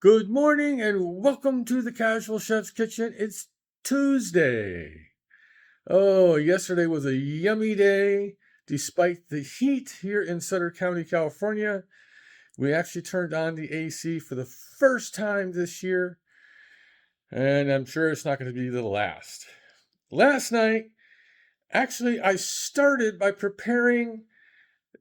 Good morning and welcome to the Casual Chef's Kitchen. It's Tuesday. Oh, yesterday was a yummy day. Despite the heat here in Sutter County, California, we actually turned on the AC for the first time this year, and I'm sure it's not going to be the last. Last night, actually, I started by preparing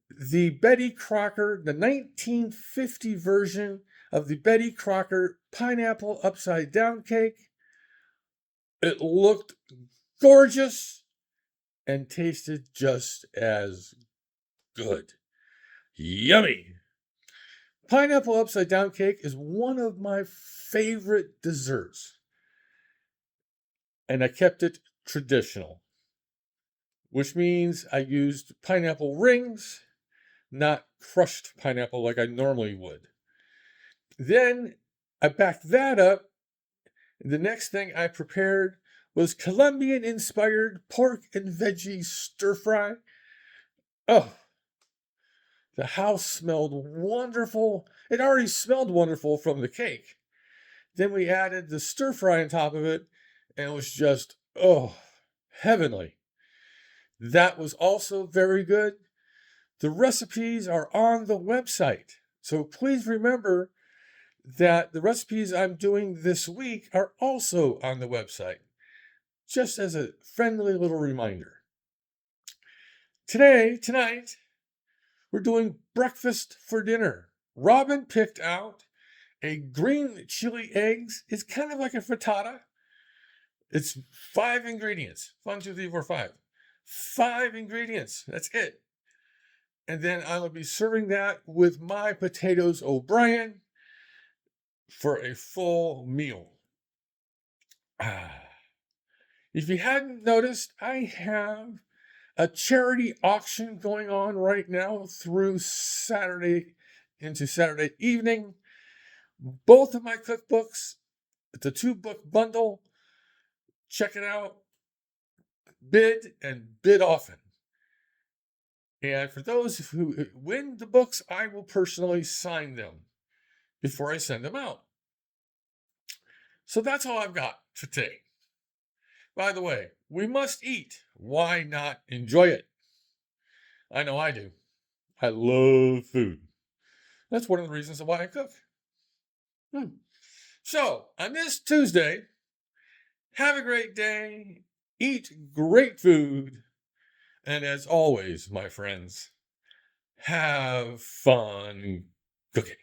the Betty Crocker, the 1950 version of the Betty Crocker pineapple upside down cake. It looked gorgeous and tasted just as good. Yummy! Pineapple upside down cake is one of my favorite desserts, and I kept it traditional, which means I used pineapple rings, not crushed pineapple like I normally would. Then I backed that up. The next thing I prepared was Colombian-inspired pork and veggie stir fry. Oh, the house smelled wonderful. It already smelled wonderful from the cake. Then we added the stir fry on top of it, and it was just, heavenly. That was also very good. The recipes are on the website. So please remember that the recipes I'm doing this week are also on the website, just as a friendly little reminder. Tonight, we're doing breakfast for dinner. Robin picked out a green chili eggs. It's kind of like a frittata. It's 5 ingredients. 1, 2, 3, 4, 5. 5 ingredients. That's it. And then I will be serving that with my potatoes O'Brien for a full meal. If you hadn't noticed, I have a charity auction going on right now through Saturday into Saturday evening. Both of my cookbooks, it's a 2-book bundle. Check it out. Bid and bid often. And for those who win the books, I will personally sign them before I send them out. So that's all I've got for today. By the way, we must eat. Why not enjoy it? I know I do. I love food. That's one of the reasons why I cook. So, on this Tuesday, have a great day, eat great food, and as always, my friends, have fun cooking.